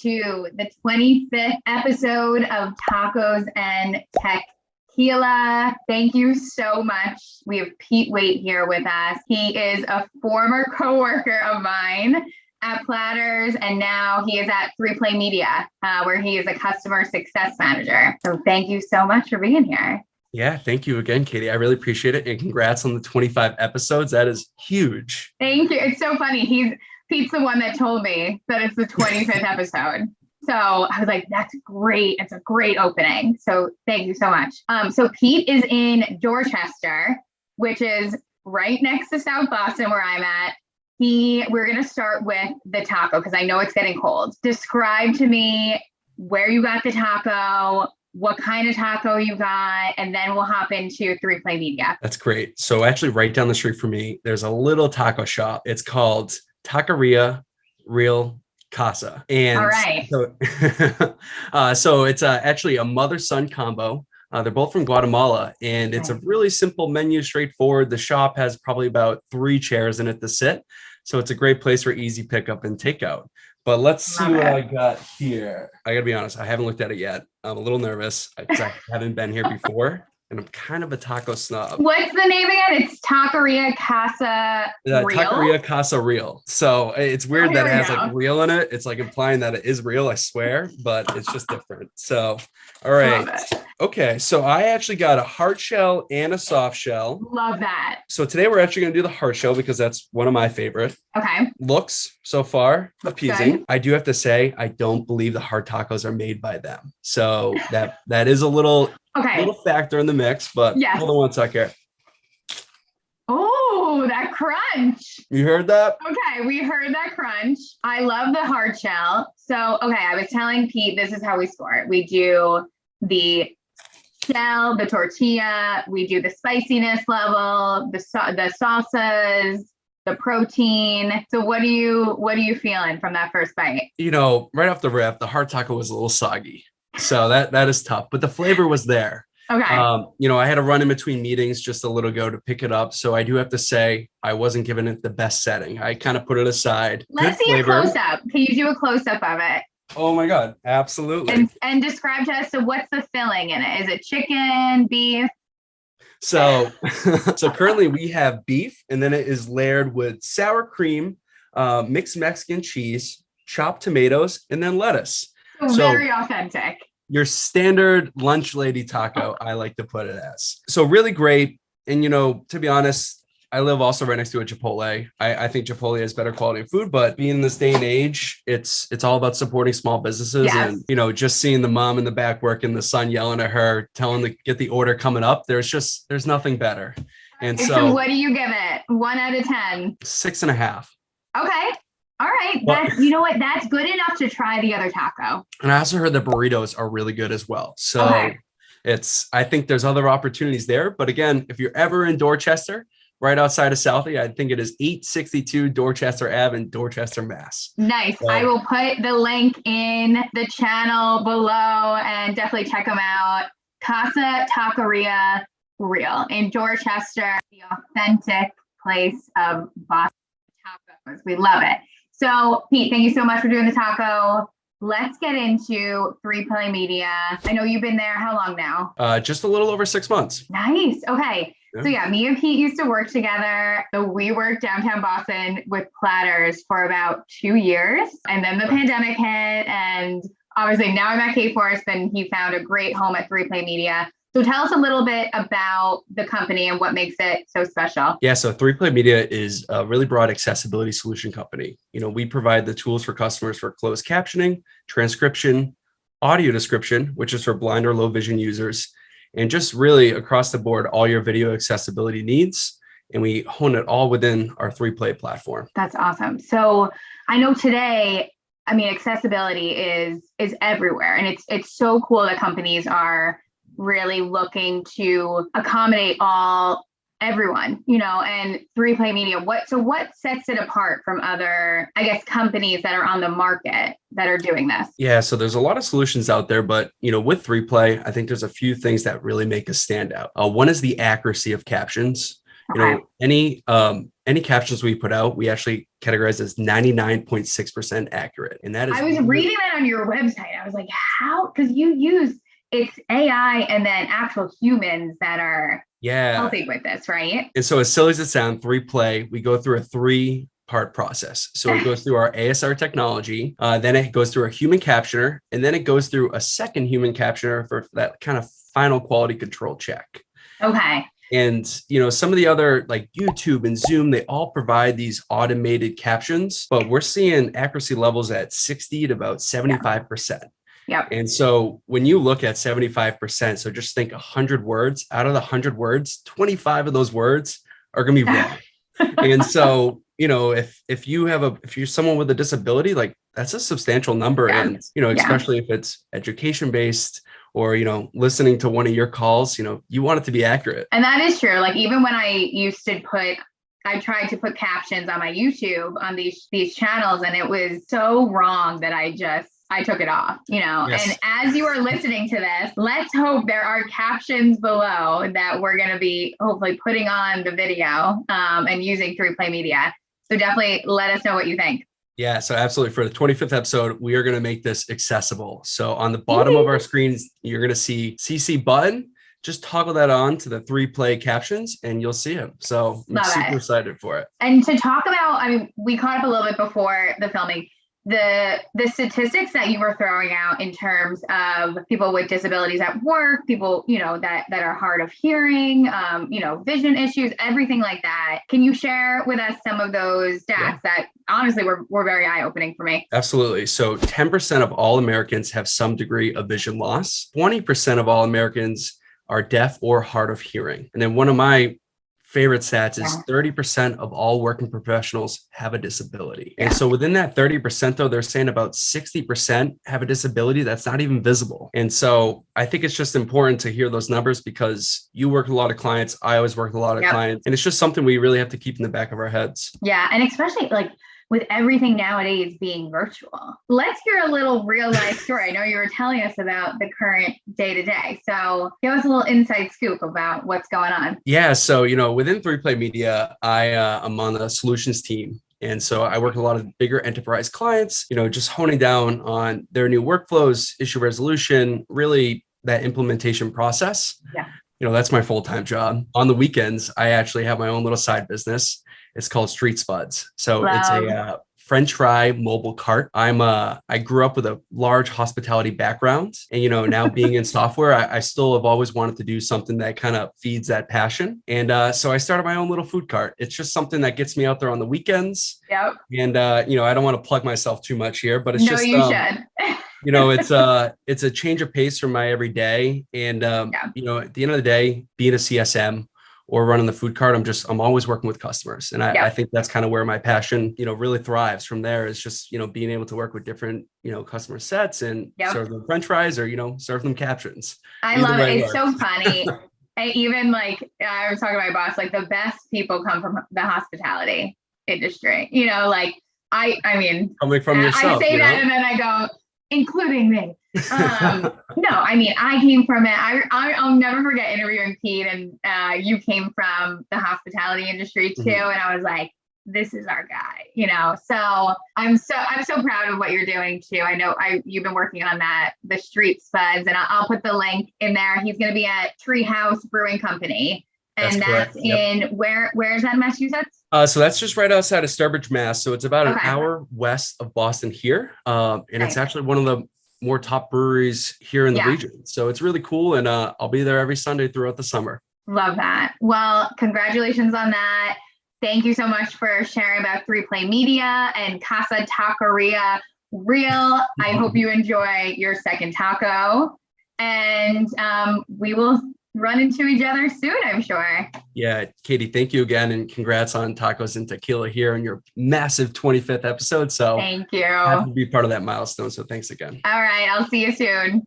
to the 25th episode of Tacos and TECHquila. Thank you so much. We have Pete Waite here with us. He is a former coworker of mine at Platters, and now he is at 3Play Media, where he is a customer success manager. So thank you so much for being here. Yeah, thank you again, Katie. I really appreciate it. And congrats on the 25 episodes. That is huge. Thank you. It's so funny. Pete's the one that told me that it's the 25th episode. So I was like, that's great. It's a great opening. So thank you so much. So Pete is in Dorchester, which is right next to South Boston, where I'm at. We're going to start with the taco because I know it's getting cold. Describe to me where you got the taco, what kind of taco you got, and then we'll hop into 3Play Media. That's great. So actually right down the street from me, there's a little taco shop. It's called Taqueria Real Casa. And all right. So it's actually a mother-son combo. They're both from Guatemala, and it's a really simple menu, straightforward. The shop has probably about 3 chairs in it to sit. So it's a great place for easy pickup and takeout. But let's see what I got here. I gotta be honest, I haven't looked at it yet. I'm a little nervous because I haven't been here before, and I'm kind of a taco snob. What's the name again? It's Taqueria Casa Real? Taqueria Casa Real. So it's weird that it has like real in it. It's like implying that it is real, I swear, but it's just different. So, all right. Okay, so I actually got a hard shell and a soft shell. Love that. So today we're actually going to do the hard shell because that's one of my favorite. Okay. Looks so far appeasing. Okay. I do have to say, I don't believe the hard tacos are made by them. So that is a little factor in the mix, but hold on one second. Oh, that crunch. You heard that? Okay, we heard that crunch. I love the hard shell. So, okay, I was telling Pete, this is how we score it. We do the shell, the tortilla, we do the spiciness level, the salsas, the protein. So what are you feeling from that first bite? Right off the rip, the hard taco was a little soggy. So that is tough, but the flavor was there. Okay. I had to run in between meetings just a little ago to pick it up. So I do have to say I wasn't giving it the best setting. I kind of put it aside. Let's see a close up. Can you do a close up of it? Oh my God, absolutely. And describe to us, so what's the filling in it? Is it chicken, beef? So currently we have beef, and then it is layered with sour cream, mixed Mexican cheese, chopped tomatoes, and then lettuce. So very authentic. Your standard lunch lady taco, I like to put it as. So really great. And, to be honest, I live also right next to a Chipotle. I think Chipotle has better quality of food, but being in this day and age, it's all about supporting small businesses. Yes. And, just seeing the mom in the back working, the son yelling at her, telling to get the order coming up. There's nothing better. And so what do you give it? 1 out of 10? 6.5. Okay. All right. You know what? That's good enough to try the other taco. And I also heard the burritos are really good as well. So I think there's other opportunities there. But again, if you're ever in Dorchester, right outside of Southie, I think it is 862 Dorchester Ave in Dorchester, Mass. Nice. So, I will put the link in the channel below and definitely check them out. Casa Taqueria Real in Dorchester, the authentic place of Boston tacos. We love it. So, Pete, thank you so much for doing the taco. Let's get into 3Play Media. I know you've been there how long now? Just a little over 6 months. Nice. Okay. So me and Pete used to work together. So we worked downtown Boston with Platters for about 2 years. And then the pandemic hit. And obviously now I'm at K-Force, and he found a great home at 3Play Media. So tell us a little bit about the company and what makes it so special. Yeah, so 3Play Media is a really broad accessibility solution company. We provide the tools for customers for closed captioning, transcription, audio description, which is for blind or low vision users, and just really across the board, all your video accessibility needs. And we hone it all within our 3Play platform. That's awesome. So I know today, accessibility is everywhere. And it's so cool that companies are really looking to accommodate everyone, and 3Play Media. What sets it apart from other, companies that are on the market that are doing this? Yeah, so there's a lot of solutions out there, but with 3Play, I think there's a few things that really make us stand out. One is the accuracy of captions. Any captions we put out, we actually categorize as 99.6% accurate. And that is, I was reading that on your website. I was like, how? Because it's AI and then actual humans that are helping with this, right? And so as silly as it sounds, 3Play, we go through a 3-part process. So it goes through our ASR technology, then it goes through a human captioner, and then it goes through a second human captioner for that kind of final quality control check. Okay. And, some of the other like YouTube and Zoom, they all provide these automated captions, but we're seeing accuracy levels at 60 to about 75%. Yep. And so when you look at 75%, so just think 100 words, out of the 100 words, 25 of those words are going to be wrong. And so, if you're someone with a disability, like that's a substantial number. Yeah. And, especially if it's education based or, listening to one of your calls, you want it to be accurate. And that is true. Like even when I tried to put captions on my YouTube on these channels, and it was so wrong that I took it off, Yes. And as you are listening to this, let's hope there are captions below that we're going to be hopefully putting on the video and using 3Play Media. So definitely let us know what you think. Yeah, so absolutely. For the 25th episode, we are going to make this accessible. So on the bottom of our screens, you're going to see CC button. Just toggle that on to the 3Play captions and you'll see them. So I'm super excited for it. And to talk about, we caught up a little bit before the filming. The statistics that you were throwing out in terms of people with disabilities at work, people, that are hard of hearing, vision issues, everything like that. Can you share with us some of those stats that honestly were very eye-opening for me? Absolutely. So 10% of all Americans have some degree of vision loss. 20% of all Americans are deaf or hard of hearing. And then one of my favorite stats is 30% of all working professionals have a disability. And so within that 30%, though, they're saying about 60% have a disability that's not even visible. And so I think it's just important to hear those numbers because you work with a lot of clients. I always work with a lot of clients. And it's just something we really have to keep in the back of our heads. Yeah. And especially with everything nowadays being virtual. Let's hear a little real life story. I know you were telling us about the current day-to-day. So give us a little inside scoop about what's going on. Yeah. So, within 3Play Media, I'm on the solutions team. And so I work with a lot of bigger enterprise clients, just honing down on their new workflows, issue resolution, really that implementation process. Yeah. That's my full-time job. On the weekends, I actually have my own little side business. It's called Street Spuds. So it's a French fry mobile cart. I grew up with a large hospitality background, and now being in software, I still have always wanted to do something that kind of feeds that passion. And so I started my own little food cart. It's just something that gets me out there on the weekends. Yep. And I don't want to plug myself too much here, but it's just you should. It's a change of pace from my everyday. And at the end of the day, being a CSM or running the food cart, I'm always working with customers. And I think that's kind of where my passion, really thrives from there is just, being able to work with different, customer sets and serve them French fries or, serve them captions. I love it. It's so funny. I was talking to my boss, the best people come from the hospitality industry, I mean, coming from yourself, I say that and then I go, including me. No, I came from it. I'll never forget interviewing Pete, and you came from the hospitality industry too. And I was like, this is our guy, so I'm so proud of what you're doing too. I know you've been working on the Street Spuds, and I'll put the link in there. He's going to be at Treehouse Brewing Company. And that's in where is that in Massachusetts? So that's just right outside of Sturbridge, Mass. So it's about an hour west of Boston here. And it's actually one of the more top breweries here in the region. So it's really cool. And I'll be there every Sunday throughout the summer. Love that. Well, congratulations on that. Thank you so much for sharing about 3Play Media and Casa Taqueria Real. I hope you enjoy your second taco. And we will run into each other soon, I'm sure. Yeah, Katie, thank you again, and congrats on Tacos and Tequila here on your massive 25th episode. So thank you. Happy to be part of that milestone. So thanks again. All right, I'll see you soon.